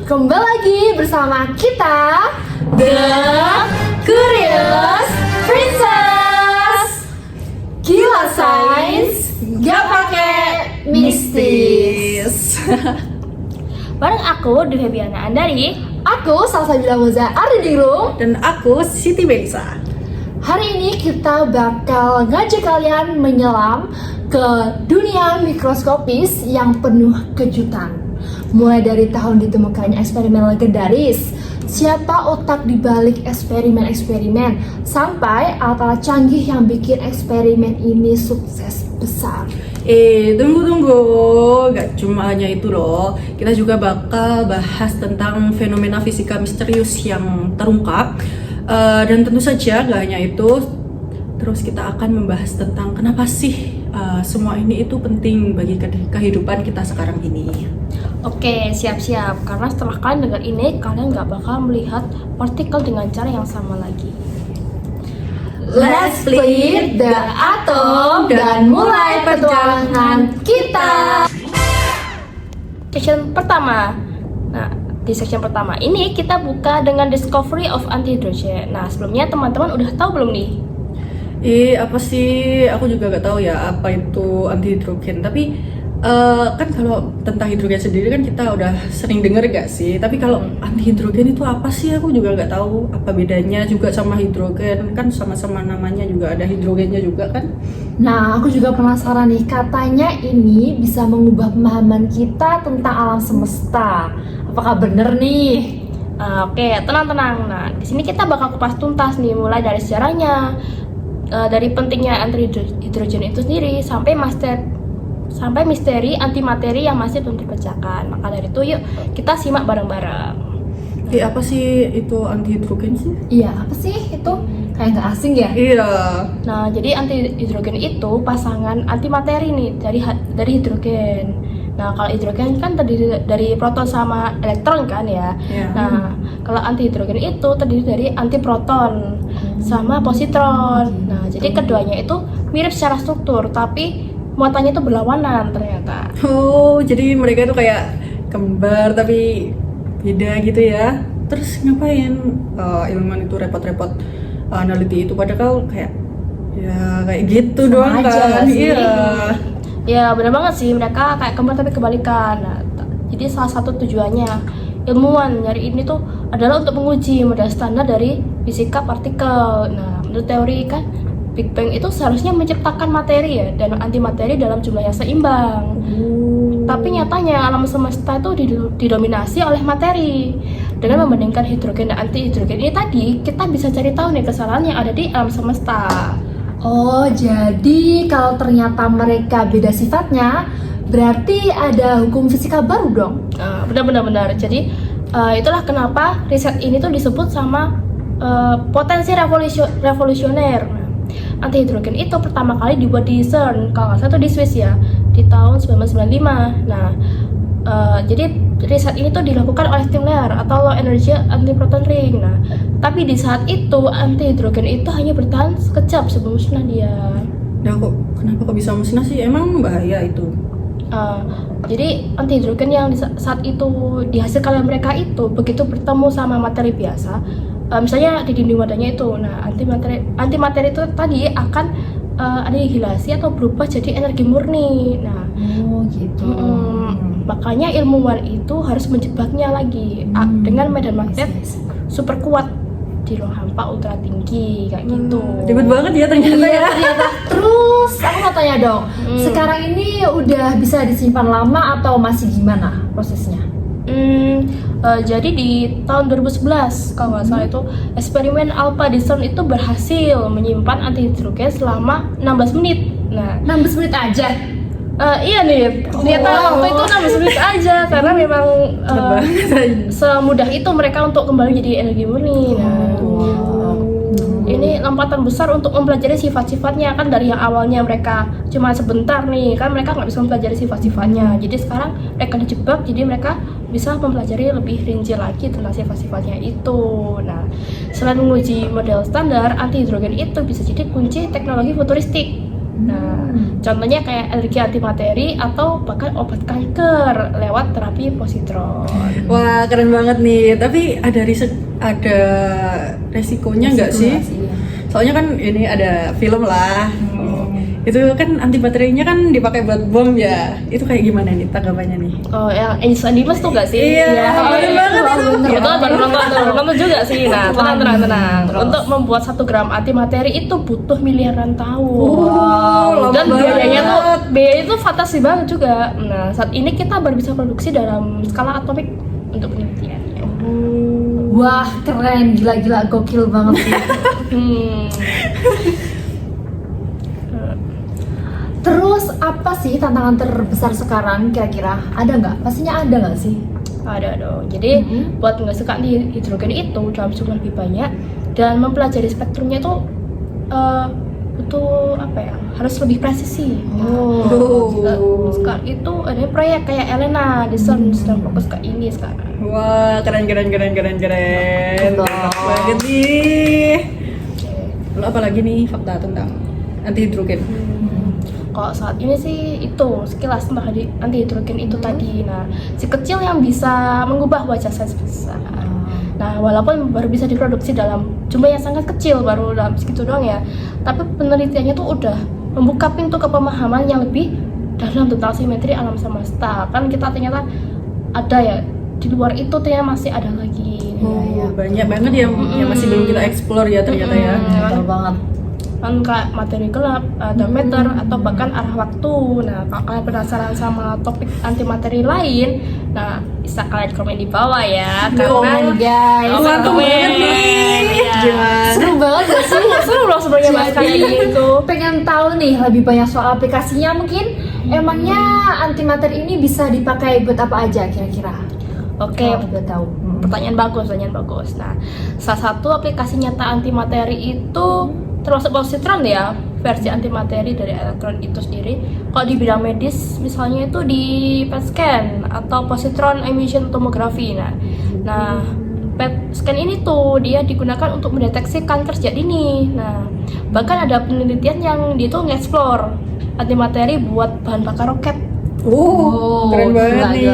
Kembali lagi bersama kita The Curious Princess. Gila sains, gak pakai mistis. Bareng aku, Dwi Febiana Andari. Aku Salsabila Moza Ardingrum. Dan aku Siti Belisa. Hari ini kita bakal ngajak kalian menyelam ke dunia mikroskopis yang penuh kejutan. Mulai dari tahun ditemukannya eksperimen legendaris, siapa otak di balik eksperimen-eksperimen, sampai alat-alat canggih yang bikin eksperimen ini sukses besar. Tunggu, gak cuma hanya itu loh. Kita juga bakal bahas tentang fenomena fisika misterius yang terungkap. Dan tentu saja gak hanya itu, terus kita akan membahas tentang kenapa sih semua ini itu penting bagi kehidupan kita sekarang ini. Oke, siap-siap. Karena setelah kalian dengar ini, kalian gak bakal melihat partikel dengan cara yang sama lagi. Let's split the atom dan mulai perjuangan kita. Section pertama. Nah, di section pertama ini kita buka dengan discovery of antihydrogen. Nah, sebelumnya teman-teman udah tahu belum nih? Apa sih? Aku juga gak tahu ya apa itu antihidrogen. Tapi kan kalau tentang hidrogen sendiri kan kita udah sering denger gak sih? Tapi kalau antihidrogen itu apa sih? Aku juga gak tahu apa bedanya juga sama hidrogen. Kan sama-sama namanya juga ada hidrogennya juga kan? Nah, aku juga penasaran nih, katanya ini bisa mengubah pemahaman kita tentang alam semesta. Apakah bener nih? Oke, tenang-tenang. Nah, di sini kita bakal kupas tuntas nih, mulai dari sejarahnya, dari pentingnya antihidrogen itu sendiri, sampai misteri antimateri yang masih belum terpecahkan. Maka dari itu yuk kita simak bareng-bareng. Apa sih itu antihidrogen sih? Iya, apa sih itu? Kayak nggak asing ya? Iya. Nah, jadi antihidrogen itu pasangan antimateri nih dari hidrogen. Nah, kalau hidrogen kan terdiri dari proton sama elektron kan ya. Yeah. Nah, kalau antihidrogen itu terdiri dari antiproton sama positron. Nah, jadi keduanya itu mirip secara struktur, tapi muatannya itu berlawanan ternyata. Oh, jadi mereka itu kayak kembar tapi beda gitu ya. Terus ngapain ilmuwan itu repot-repot neliti itu, padahal kayak ya kayak gitu doang aja kan. sih. Iya. Ya benar banget sih, mereka kayak kembar tapi kebalikan. Nah, jadi salah satu tujuannya ilmuwan nyari ini tuh adalah untuk menguji model standar dari fisika partikel. Nah, menurut teori kan Big Bang itu seharusnya menciptakan materi ya dan antimateri dalam jumlah yang seimbang. Tapi nyatanya alam semesta itu didominasi oleh materi. Dengan membandingkan hidrogen dan antihidrogen ini tadi, kita bisa cari tahu nih kesalahan yang ada di alam semesta. Oh, jadi kalau ternyata mereka beda sifatnya, berarti ada hukum fisika baru dong? Benar. Jadi itulah kenapa riset ini tuh disebut sama potensi revolusioner. Nah, antihidrogen itu pertama kali dibuat di CERN, kalau nggak salah itu di Swiss ya, di tahun 1995. Nah, jadi riset ini tuh dilakukan oleh tim LEAR atau Low Energy Antiproton Ring. Nah, tapi di saat itu antihidrogen itu hanya bertahan sekejap sebelum musnah dia. Nah, kenapa kok bisa musnah sih? Emang bahaya itu? Jadi antihidrogen yang saat itu dihasilkan oleh mereka itu begitu bertemu sama materi biasa, misalnya di dinding wadahnya itu, nah antimateri itu tadi akan anihilasi atau berubah jadi energi murni. Nah, gitu. Makanya ilmuwan itu harus menjebaknya lagi dengan medan magnet super kuat di ruang hampa ultra tinggi kayak gitu. Ribet banget ya ternyata Iya, ya. ternyata. Terus aku mau tanya dong, sekarang ini udah bisa disimpan lama atau masih gimana prosesnya? Jadi di tahun 2011 kalau nggak salah itu eksperimen Alpha di CERN itu berhasil menyimpan antihidrogen selama 16 menit. Nah, 16 menit aja? Iya nih, ternyata waktu itu 16 menit aja karena memang semudah itu mereka untuk kembali jadi energi murni. Nah, ini lompatan besar untuk mempelajari sifat-sifatnya, kan dari yang awalnya mereka cuma sebentar nih, kan mereka nggak bisa mempelajari sifat-sifatnya. Jadi sekarang mereka dijebak, jadi mereka bisa mempelajari lebih rinci lagi tentang sifat-sifatnya itu. Nah, selain menguji model standar, antihidrogen itu bisa jadi kunci teknologi futuristik. Nah, Contohnya kayak energi antimateri atau bahkan obat kanker lewat terapi positron. Wah, keren banget nih. Tapi ada resikonya nggak sih? Iya. Soalnya kan ini ada film lah. Itu kan antimaterinya kan dipakai buat bom ya. Itu kayak gimana nih tanggapannya nih? Oh, yang Angels and Demons tuh gak sih? Iya, bener banget itu. Kebetulan baru nonton juga sih. Nah, tenang. Untuk membuat 1 gram antimateri itu butuh miliaran tahun. Lama Dan banget. biayanya tuh fantasi banget juga. Nah, saat ini kita baru bisa produksi dalam skala atomik untuk penelitiannya. Wah, keren, gila-gila, gokil banget sih. Terus apa sih tantangan terbesar sekarang kira-kira? Ada nggak? Pastinya ada nggak sih? Ada dong. Jadi buat nggak suka di hidrogen itu dalam jumlah lebih banyak dan mempelajari spektrumnya itu butuh apa ya? Harus lebih presisi. Sekarang itu ada proyek kayak Elena di CERN sedang fokus ke ini sekarang. Wah, keren. Mantap banget nih. Lalu apa lagi nih fakta tentang anti hidrogen? Kalau saat ini sih itu sekilas tentang anti hidrogen itu tadi. Nah, si kecil yang bisa mengubah wajah sains besar. Nah, walaupun baru bisa diproduksi dalam jumlah yang sangat kecil, baru dalam segitu doang ya. Tapi penelitiannya tuh udah membuka pintu ke pemahaman yang lebih dalam tentang simetri alam semesta. Kan kita ternyata ada ya di luar itu ternyata masih ada lagi. Banyak banget yang masih belum kita explore ya ternyata ya. Betul banget. Kan kayak materi gelap, dark matter, atau bahkan arah waktu. Nah, kalau kalian penasaran sama topik antimateri lain, nah bisa kalian komen di bawah ya. Komen guys. Mantap banget nih. Gimana? Seru banget gak sih? Seru loh sebenarnya bahas kayak gitu. Pengen tahu nih lebih banyak soal aplikasinya mungkin. Emangnya antimateri ini bisa dipakai buat apa aja kira-kira? Oke, Kalau udah tahu. pertanyaan bagus. Nah, salah satu aplikasi nyata antimateri itu termasuk positron ya, versi antimateri dari elektron itu sendiri. Kalau di bidang medis misalnya itu di PET scan atau positron emission tomography. Nah, PET scan ini tuh dia digunakan untuk mendeteksi kanker sejak dini. Nah, bahkan ada penelitian yang dia tuh nge-explore antimateri buat bahan bakar roket. Keren banget nih.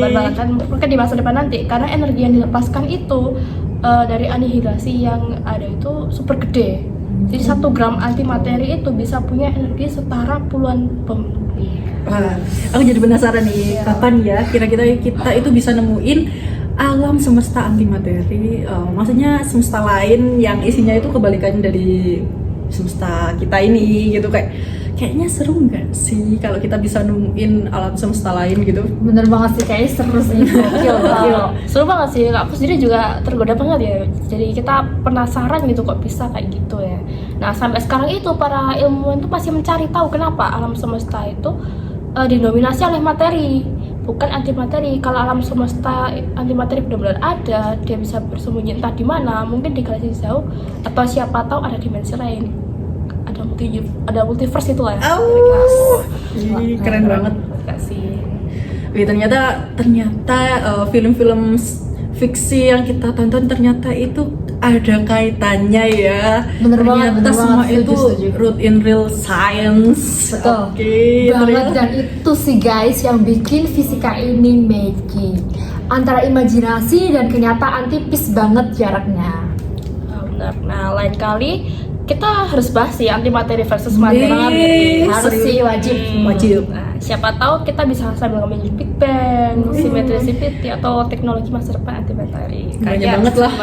Bahan bakar roket di masa depan nanti, karena energi yang dilepaskan itu dari anihilasi yang ada itu super gede. Jadi 1 gram antimateri itu bisa punya energi setara puluhan bom. Wah, aku jadi penasaran nih, kapan ya kira-kira kita itu bisa nemuin alam semesta antimateri, maksudnya semesta lain yang isinya itu kebalikan dari semesta kita ini gitu. Kayaknya seru nggak sih kalau kita bisa nemuin alam semesta lain gitu? Bener banget sih, kayaknya seru sih. Gokil. Seru banget sih, aku sendiri juga tergoda banget ya. Jadi kita penasaran gitu kok bisa kayak gitu ya. Nah, sampai sekarang itu para ilmuwan tuh masih mencari tahu kenapa alam semesta itu didominasi oleh materi, bukan antimateri. Kalau alam semesta antimateri benar-benar ada, dia bisa bersembunyi entah di mana, mungkin di galaksi jauh, atau siapa tahu ada dimensi lain. Ada multiverse itu lah. Keren banget. Kasih. Ternyata film-film fiksi yang kita tonton ternyata itu ada kaitannya ya. Bener banget, semua itu setuju. root in real science. Betul. Oke, Banget, dan itu sih guys yang bikin fisika ini magic. Antara imajinasi dan kenyataan tipis banget jaraknya. Benar. Nah, lain kali kita harus bahas sih antimateri versus materi. Harus sih, wajib. Nah, siapa tahu kita bisa sambil ngomongin Big Bang, simetrisity atau teknologi masa depan antimateri. Banyak banget lah.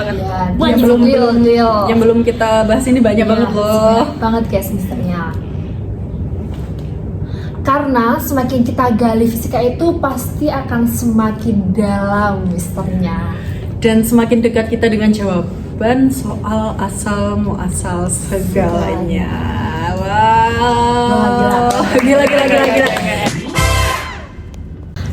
Ya, Yang belum kita bahas ini banyak banget loh. Banyak banget guys misternya. Karena semakin kita gali fisika itu pasti akan semakin dalam misterinya. Dan semakin dekat kita dengan jawaban soal asal muasal segalanya. Wow. Gila.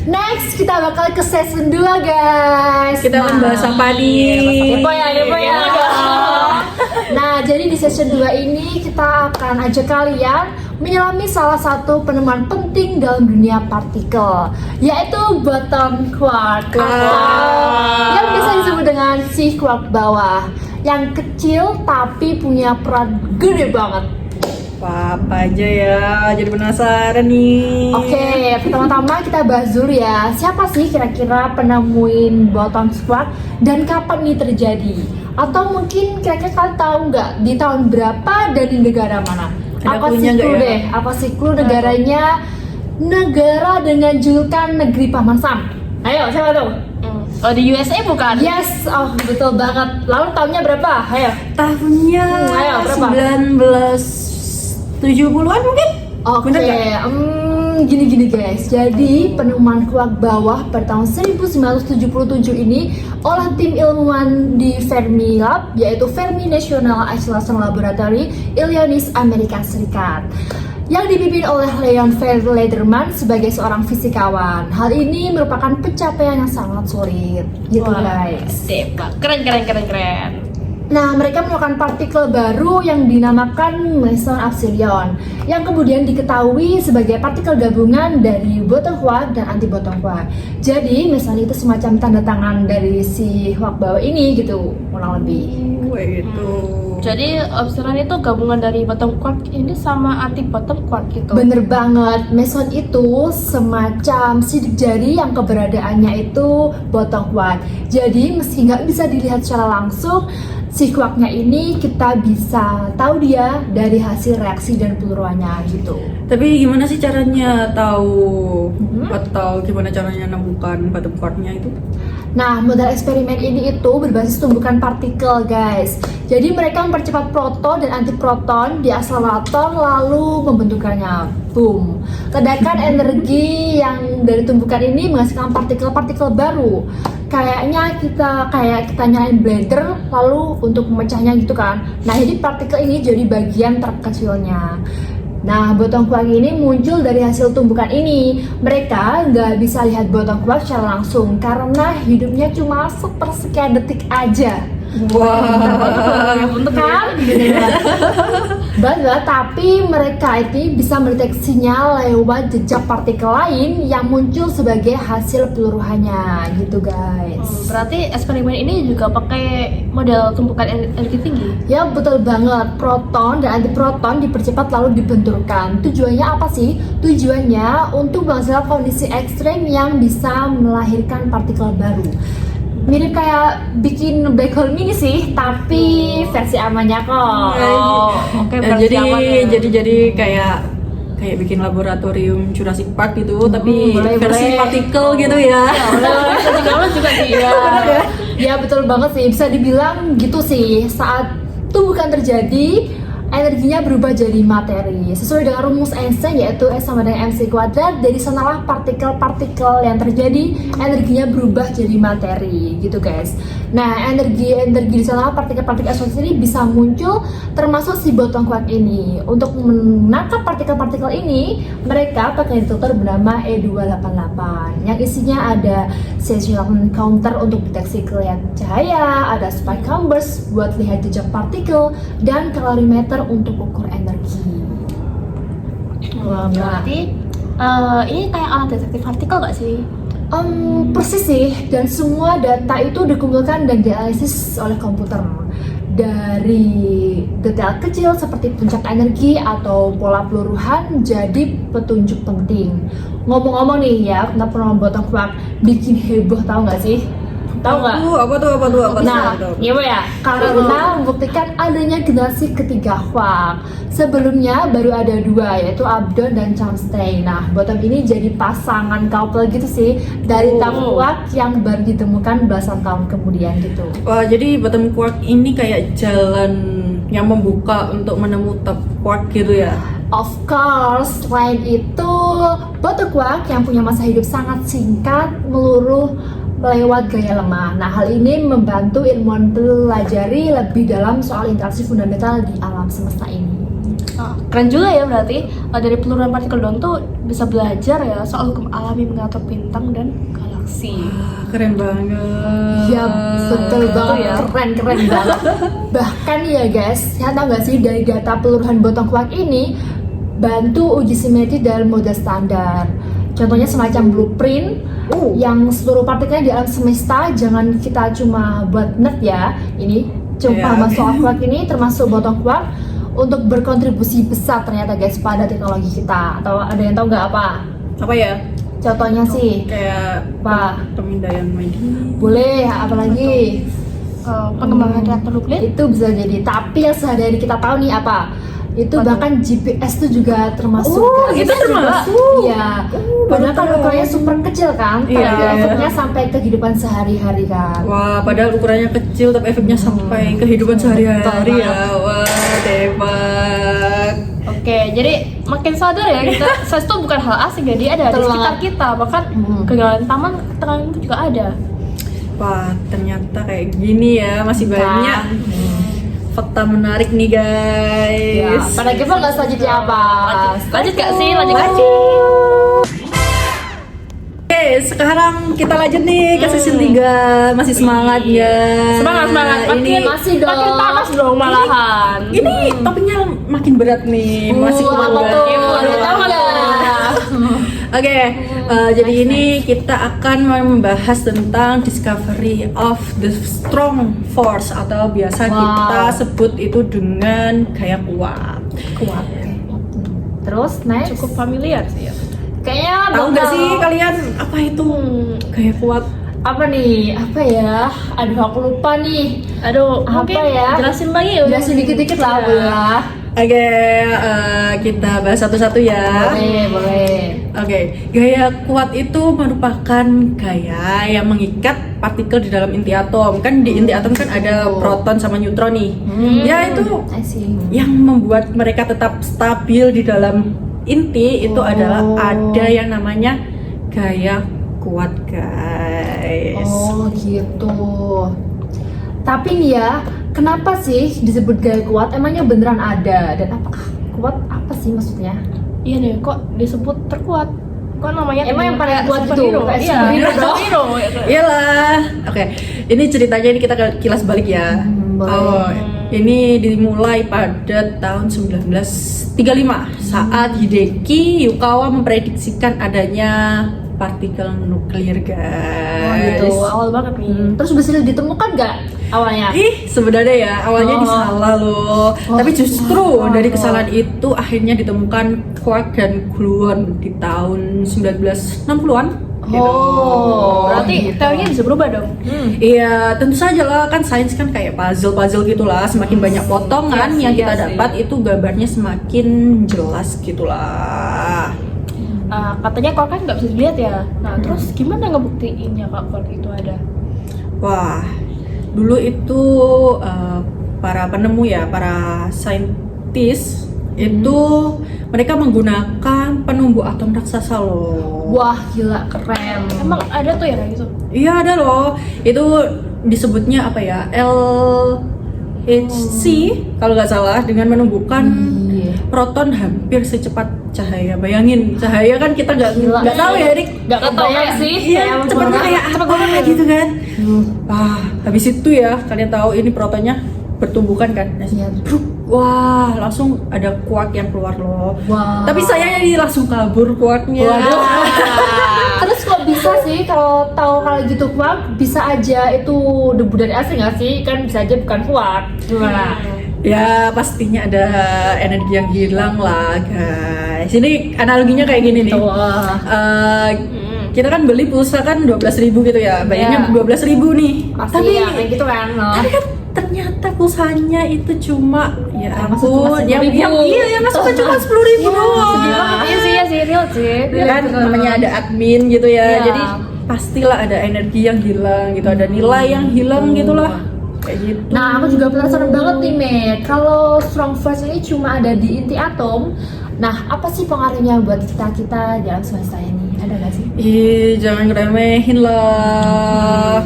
Next kita bakal ke season 2 guys. Kita akan bahas apa nih? Kepo ya. Nah, jadi di season 2 ini kita akan ajak kalian menyelami salah satu penemuan penting dalam dunia partikel, yaitu boson quark. Yang bisa disebut dengan si quark bawah, yang kecil tapi punya peran gede banget. Apa aja ya? Jadi penasaran nih. Oke, pertama-tama kita bahas dulu ya. Siapa sih kira-kira penemuin boton squat dan kapan ini terjadi? Atau mungkin kira-kira kalian tahu nggak di tahun berapa dan di negara mana? Ada Apa sih clue-nya nggak clue ya? deh? Apa sih clue negaranya? Negara dengan julukan negeri Paman Sam. Ayo, siapa tuh? Oh, di USA bukan? Yes, oh betul banget. Lalu tahunnya berapa? Ayo. Tahunnya Ayo, berapa? 1970-an mungkin? Oke, Bener nggak? gini guys. Jadi penemuan kuak bawah pada tahun 1977 ini oleh tim ilmuwan di Fermi Lab, yaitu Fermi National Isolation Laboratory, Illinois, Amerika Serikat, yang dipimpin oleh Leon Lederman sebagai seorang fisikawan. Hal ini merupakan pencapaian yang sangat sulit, gitu Wah, guys. sip, Pak. Keren. Nah, mereka menemukan partikel baru yang dinamakan meson absilion, yang kemudian diketahui sebagai partikel gabungan dari boson quark dan anti boson quark. Jadi, meson itu semacam tanda tangan dari si quark bawah ini gitu, kurang lebih. Gitu. Jadi obsidian itu gabungan dari bottom quark ini sama anti bottom quark gitu. Bener banget, meson itu semacam sidik jari yang keberadaannya itu boson quark. Jadi, meski nggak bisa dilihat secara langsung, si quarknya ini kita bisa tahu dia dari hasil reaksi dan peluruannya gitu. Tapi gimana sih caranya tahu atau gimana caranya nemukan bottom quarknya itu? Nah, model eksperimen ini itu berbasis tumbukan partikel, guys. Jadi mereka mempercepat proton dan antiproton di akselerator lalu membentukannya. Boom. Ledakan energi yang dari tumbukan ini menghasilkan partikel-partikel baru. Kayaknya kita nyalain blender lalu untuk memecahnya gitu kan. Nah, jadi partikel ini jadi bagian terkecilnya. Nah, boson quark ini muncul dari hasil tumbukan ini. Mereka nggak bisa lihat boson quark secara langsung karena hidupnya cuma sepersekian detik aja. Wah, Kan? Banget, tapi mereka ini bisa mendeteksinya lewat jejak partikel lain yang muncul sebagai hasil peluruhannya gitu guys. Berarti eksperimen ini juga pakai model tumpukan energi tinggi. Ya betul banget, proton dan antiproton dipercepat lalu dibenturkan. Tujuannya apa sih? Tujuannya untuk menghasilkan kondisi ekstrem yang bisa melahirkan partikel baru. Mirip kayak bikin black hole mini sih, tapi versi amannya kok. Oke, jadi kayak bikin laboratorium Jurassic Park gitu, tapi boleh, versi boleh. partikel gitu ya. Kalau juga sih ya. Ya betul banget sih, bisa dibilang gitu sih. Saat tumbukan terjadi, energinya berubah jadi materi. Sesuai dengan rumus Einstein yaitu S sama dengan mc kuadrat. Dari sanalah partikel-partikel yang terjadi energinya berubah jadi materi gitu guys. Nah, energi di sanalah partikel-partikel asosiasi ini bisa muncul termasuk si boson quark ini. Untuk menangkap partikel-partikel ini, mereka pakai detektor bernama E288 yang isinya ada Session counter untuk deteksi kelihatan cahaya, ada spike combers buat lihat jejak partikel, dan kalorimeter untuk ukur energi. Berarti ini kayak alat detektif partikel gak sih? Persis sih, dan semua data itu dikumpulkan dan dianalisis oleh komputer. Dari detail kecil seperti puncak energi atau pola peluruhan jadi petunjuk penting. Ngomong-ngomong nih ya, tentang penemuan boson quark bikin heboh, tahu nggak sih? Tahu nggak? Apa tuh? Nah, gimana ya? Karena membuktikan adanya generasi ketiga quark. Sebelumnya baru ada dua, yaitu Abdon dan Chomsky. Nah, boson ini jadi pasangan couple gitu sih dari tabung quark yang baru ditemukan belasan tahun kemudian gitu. Wah, jadi bottom quark ini kayak jalan yang membuka untuk menemukan quark gitu ya? Of course, selain itu, boson quark yang punya masa hidup sangat singkat meluruh lewat gaya lemah. Nah, hal ini membantu ilmuwan pelajari lebih dalam soal interaksi fundamental di alam semesta ini. Keren juga ya, berarti dari peluruhan partikel doang tuh bisa belajar ya soal hukum alami mengatur bintang dan galaksi. Keren banget. Ya, betul banget ya. Keren banget. Bahkan ya guys, saya tahu nggak sih dari data peluruhan boson quark ini bantu uji simetri dalam mode standar. Contohnya semacam blueprint yang seluruh partikelnya di alam semesta. Jangan kita cuma buat nerd ya. Ini cuma soal quark ini termasuk boson quark untuk berkontribusi besar ternyata guys pada teknologi kita. Atau ada yang tahu nggak apa? Apa ya? Contohnya sih, Kayak apa? pemindaian medis. Boleh, apalagi? Pengembangan reaktor nuklir. Itu bisa jadi. Tapi yang sehari-hari kita tahu nih apa? Itu Apa bahkan GPS itu juga termasuk. Oh, guys. itu termasuk? Iya. Padahal kan ukurannya super kecil kan, Iya, tapi iya. efeknya sampai kehidupan sehari-hari kan. Wah, padahal ukurannya kecil tapi efeknya sampai kehidupan sehari-hari ya. Wah, hebat. Oke, jadi makin sadar ya kita size itu bukan hal asing, jadi ada di Betul sekitar banget. kita, bahkan kegiatan taman tengah itu juga ada. Wah, ternyata kayak gini ya, masih banyak fakta menarik nih Ya, guys. pada kita nggak selanjutnya apa? Lanjut gak sih? Lanjut. Oke, sekarang kita lanjut nih ke sesi 3. Masih semangat ya? Semangat. Ini masih dong. Makin panas dong malahan. ini topiknya makin berat nih, masih apa berat. tuh? Iya, Ada iya. tahu nggak? Oke, jadi ini kita akan membahas tentang discovery of the strong force atau biasa Wow. kita sebut itu dengan gaya kuat. Kuat. Terus next. Cukup familiar sih ya. Kayaknya Tahu nggak bakal- sih kalian apa itu gaya kuat? apa nih? Apa ya? Aduh, aku lupa nih. Aduh, Apa mungkin ya? jelasin lagi ya. Jelasin dikit-dikit lah, boleh lah. Oke, kita bahas satu-satu ya. Boleh. Oke, gaya kuat itu merupakan gaya yang mengikat partikel di dalam inti atom. Kan di inti atom kan ada proton sama neutron nih. Ya itu I see. yang membuat mereka tetap stabil di dalam inti itu adalah ada yang namanya gaya kuat, guys. Oh gitu. Tapi nih ya, kenapa sih disebut gaya kuat? Emangnya beneran ada? Dan apakah kuat apa sih maksudnya? Iya deh, kok disebut terkuat? Kok namanya Emang yang paling kuat itu? superhero? Kayak Iya, superhero dong. superhero. Iyalah. Oke, ini ceritanya ini kita kilas balik ya. boleh. Oh, ini dimulai pada tahun 1935 saat Hideki Yukawa memprediksikan adanya partikel nuklir, guys. Gitu, awal banget nih. Terus berhasil ditemukan nggak awalnya? Ih, sebenarnya ya awalnya disalah loh. Tapi justru dari kesalahan itu akhirnya ditemukan quark dan gluon di tahun 1960-an. gitu. Berarti gitu. teorinya bisa berubah dong. Iya, tentu saja lah, kan sains kan kayak puzzle gitulah. Semakin banyak potongan Iya yang sih, kita iya sih. dapat itu gambarnya semakin jelas gitulah. Katanya kok kan nggak bisa dilihat ya. Nah, terus gimana ngebuktiinnya kalau itu ada? Wah, dulu itu para penemu ya, para saintis itu mereka menggunakan penumbuh atom raksasa loh. Wah, gila keren. Emang ada tuh ya kayak gitu? Iya ada loh. Itu disebutnya apa ya? LHC kalau nggak salah, dengan menumbuhkan Iya. proton hampir secepat cahaya. Bayangin, cahaya kan kita nggak tahu ya, Rik. Nggak kebayang sih. Iya, kayak cepatnya kayak apa gitu kan. Wah, habis itu ya kalian tahu ini protonnya bertumbuhkan kan. Iya. Wah, langsung ada quark yang keluar loh. Wah. Tapi sayangnya ini langsung kabur quarknya. Waduh. Terus kok bisa sih kalau tahu kalau gitu kuat bisa aja itu debu dari asing nggak sih? Kan bisa aja bukan kuat. Gimana? Ya pastinya ada energi yang hilang lah, guys. Ini analoginya kayak gini nih. Wah. Kita kan beli pulsa kan 12.000 gitu ya. Bayarnya Iya. 12.000 nih. Pasti Tapi ya kayak gitu kan. No? tapi kan ternyata pulsanya itu cuma ya masuk cuma ampun, yang 10.000. masuk kan cuma 10.000 doang. Iya sih, real sih. Ya kan namanya ada admin gitu ya. Iya. Jadi pastilah ada energi yang hilang gitu, ada nilai yang hilang gitulah. Kayak gitu. Nah, aku juga penasaran banget nih, Mek. Kalau strong force ini cuma ada di inti atom. Nah, apa sih pengaruhnya buat kita di alam semesta ini? Ada nggak sih? Ih, jangan ngeremehin lah.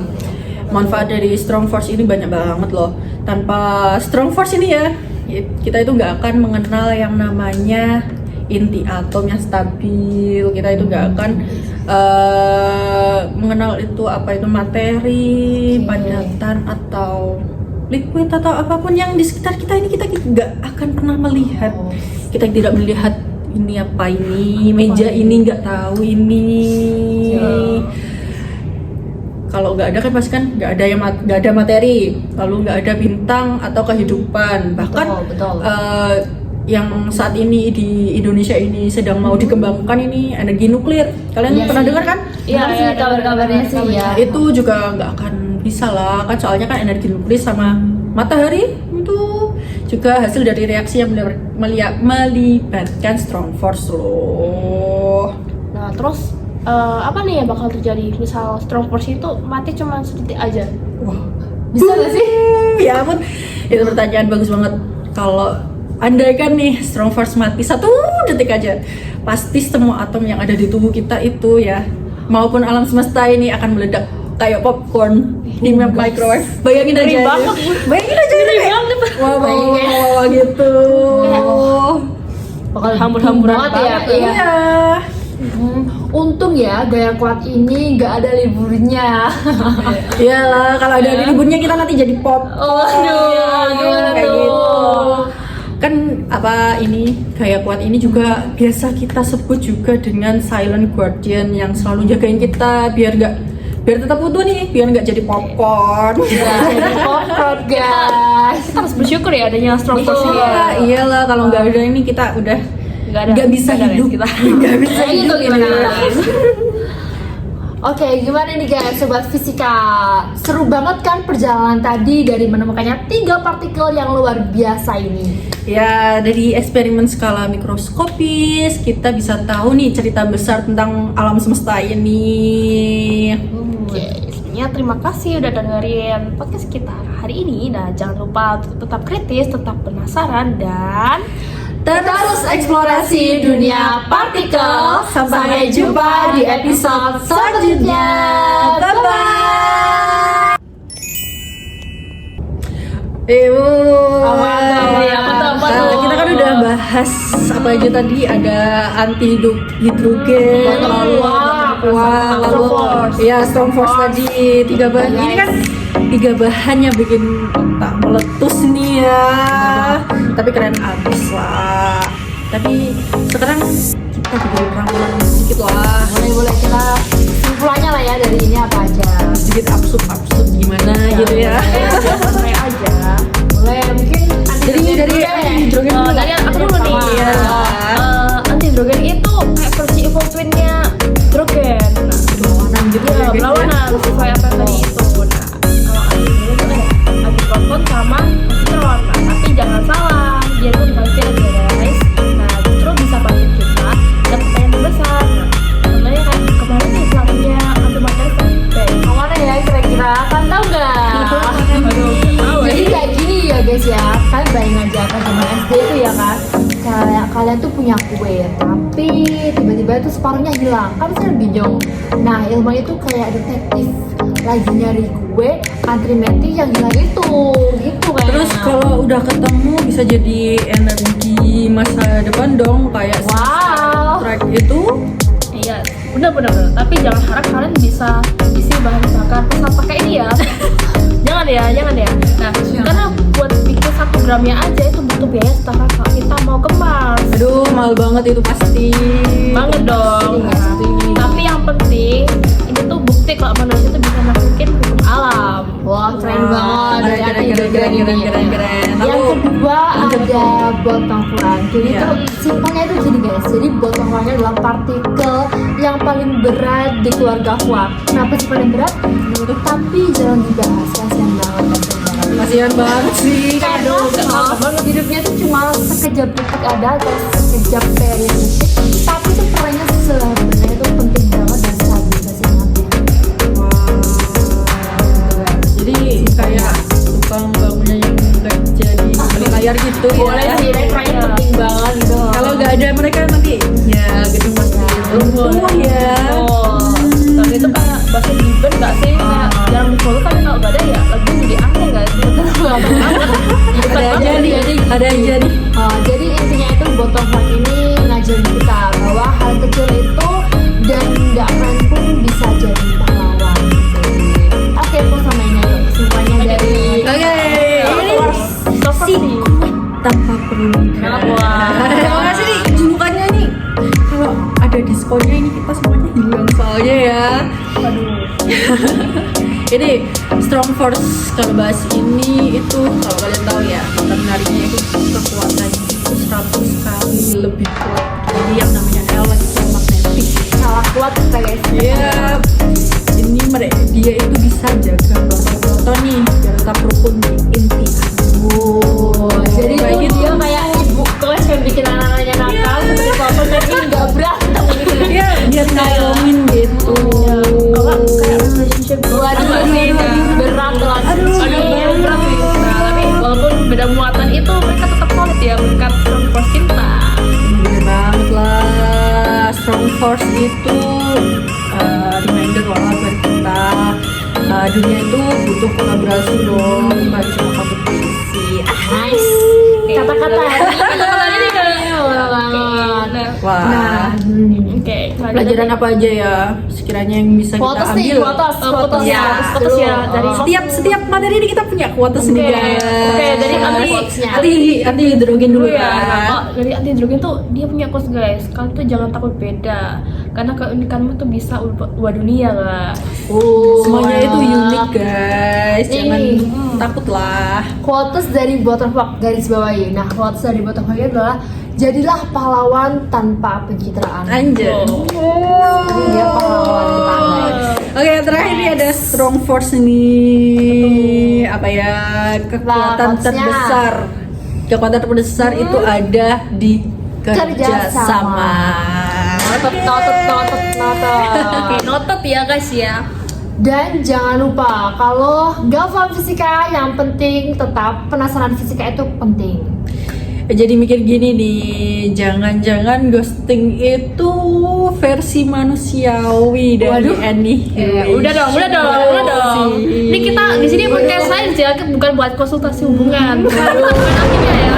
Manfaat dari strong force ini banyak banget loh. Tanpa strong force ini ya, kita itu nggak akan mengenal yang namanya inti atom yang stabil. Kita itu nggak akan mengenal itu apa itu materi, padatan atau liquid atau apapun yang di sekitar kita ini, kita nggak akan pernah melihat. Kita tidak melihat ini apa ini, meja ini nggak tahu ini. kalau nggak ada kan pasti kan nggak ada materi, lalu nggak ada bintang atau kehidupan. Bahkan Betul. yang saat ini di Indonesia ini sedang mau dikembangkan ini energi nuklir. Kalian Iya pernah sih. dengar kan? Iya sih, kabar-kabarnya sih ya. Itu juga nggak akan bisa lah kan, soalnya kan energi nuklir sama matahari itu juga hasil dari reaksi yang melibatkan strong force loh. Nah terus apa nih yang bakal terjadi misal strong force itu mati cuma sedetik aja? Wah, Bisa nggak sih? ya ampun, itu pertanyaan bagus banget. Kalau andai kan nih strong force mati 1 detik aja, pasti semua atom yang ada di tubuh kita itu ya, maupun alam semesta ini akan meledak kayak popcorn di microwave. Bayangin aja. banget. Bayangin aja. Wah, gitu. Bakal Hambur-hamburan banget banget ya. Iya. Iya. Untung ya Gaya Kuat ini nggak ada liburnya. Iyalah, kalau ada liburnya kita nanti jadi popcorn. Gimana Kayak tuh? gitu. Kan apa ini Gaya Kuat ini juga biasa kita sebut juga dengan silent guardian yang selalu jagain kita biar tetap utuh nih, biar nggak jadi popcorn. Jadi popcorn guys. Kita harus bersyukur ya adanya strong force ini. Iyalah, kalau nggak ada ini kita udah Nggak ada. nggak bisa Nggak ada, hidup. kita. Nggak bisa Kayak gitu hidup. gimana? Oke, gimana nih guys, sobat fisika? Seru banget kan perjalanan tadi dari menemukannya 3 partikel yang luar biasa ini. Ya, dari eksperimen skala mikroskopis kita bisa tahu nih cerita besar tentang alam semesta ini. Oke, sebenarnya terima kasih udah dengerin podcast kita hari ini. Nah, jangan lupa untuk tetap kritis, tetap penasaran, dan Terus eksplorasi dunia partikel. Sampai jumpa di episode selanjutnya. Bye-bye. Kita kan udah bahas apa aja tadi, ada anti hidrogen, lalu ya strong force tadi, 3 bahan. Ini kan 3 bahan yang bikin otak meletus nih ya. Tapi keren abis lah. Tapi sekarang kita bikin rangkuman sedikit lah. Boleh kita simpulannya lah ya dari ini apa aja. Sedikit absurd gimana gitu ya. santai aja. Boleh mungkin Jadi dari hidrogen dulu. Dari aku dulu nih. Iya. Anti hidrogen itu kayak versi evolve-nya hidrogen. Nah, Berlawanan gitu ya, berlawanan sesuai apa yang tadi itu. Nah, kalau anti hidrogen itu anti proton sama neutron. Nah, tapi jangan salah, dia tuh dibagi lagi guys. Nah, justru bisa bangkit kita dan pertanyaan terbesar. Nah, contohnya kayak kemarin nih selalunya anti materi Yang mana ya kira-kira? Kan tahu nggak? Jadi kayak gini ya guys ya, kan bayangin aja kan zaman SD itu ya kan, kayak kalian tuh punya kue, tapi tiba-tiba itu separuhnya hilang, kan saya bingung. Nah ilmu itu kayak detektif lagi nyari kue, antrimeti yang hilang itu, gitu kan. Terus kalau udah ketemu bisa jadi energi masa depan dong, kayak Wow. track itu. Iya, benar. Tapi jangan harap kalian bisa isi bahan bakar pesawat pakai ini ya. jangan ya. Nah, karena buat bikin 1 gramnya aja itu butuh biaya setara kalau kita mau ke Mars. Aduh, mahal banget itu pasti. Banget dong. Pasti. Tapi yang penting ini tuh bukti kalau manusia tuh bisa masukin hukum alam. Wah keren banget, Keren. Yang kedua ada botong kurang. Jadi Iya. tuh simpelnya itu gini guys. Jadi botong kurangnya adalah partikel yang paling berat di keluarga kuat. Kenapa sih paling berat? Tapi jangan dibahas, kasihan banget. Kasihan banget sih. Karena banget hidupnya tuh cuma sekejap detik ada atau sekejap periode detik. Tapi tuh perannya sebenarnya itu penting banget dan sangat nanti. Jadi kayak tukang bangunan yang nggak jadi layar gitu ya. Boleh sih, perannya penting banget gitu. Kalau nggak ada mereka nanti ya gedung masih lumpuh ya. Tapi itu kayak bahasa Given nggak sih? Kayak jarang difollow tapi kalau nggak ada ya lagi jadi aneh nggak sih? Ada aja nih. Jadi intinya itu bottom line ini ngajarin kita bahwa hal kecil itu dan nggak keren pun bisa jadi pahlawan. Oke, pun sama ini aja kesimpulannya dari Oke. Si Tanpa perlu. Terima kasih nih julukannya nih. Kalau ada diskonnya ini kita semuanya hilang soalnya ya. Aduh. Ini strong force kalau bahas ini itu kalau kalian tahu ya, kata menariknya itu kekuatannya itu 100 kali lebih kuat dari yang namanya elektromagnetik. Salah kuat kita guys. Iya, ini dia itu bisa jaga proton nih biar tetap rukun di inti. Jadi kayak itu gitu. dia kayak ibu kelas yang bikin anak-anaknya nakal, seperti papa jadi nggak berantem gitu. Iya, biar ngayomin gitu. Kalau kayak relationship Waduh, berat lah. aduh berat sih. Nah, tapi walaupun beda muatan itu mereka tetap solid ya berkat strong force cinta. Bener banget lah, strong force itu reminder lah buat kita, dunia itu butuh kolaborasi dong, bukan cuma kompetisi. Nice. Kata-kata Kata-kata ini kan. banget. Wah, Nah, Oke, pelajaran apa aja ya sekiranya yang bisa kita kuotas nih, ambil? kuotas ya, fokus ya dari Setiap materi ini kita punya kuota sendiri. Oke, dari quotes-nya. anti hidrogen dulu ya, kan. dari anti hidrogen tuh dia punya quotes guys. Kalian tuh jangan takut beda, karena keunikanmu tuh bisa ubah dunia lah. Semuanya itu unik guys, jangan Nih. takut lah. quotes dari Butterfuck garis bawahi. Nah, quotes dari Butterfuck adalah jadilah pahlawan tanpa pencitraan. Anjir. Jadi dia pahlawan kita guys. Oke, terakhir ini ada strong force nih. Apa ya? Kekuatan quotes-nya. terbesar. Kekuatan terbesar itu ada di kerjasama. Notot. Oke, noted ya guys ya. Dan jangan lupa kalau gak paham fisika, yang penting tetap penasaran fisika itu penting. Jadi mikir gini nih, jangan-jangan ghosting itu versi manusiawi dari Waduh. Annihilation. Udah dong. Ini kita di sini podcast sains ya, bukan buat konsultasi hubungan. Akhirnya ya,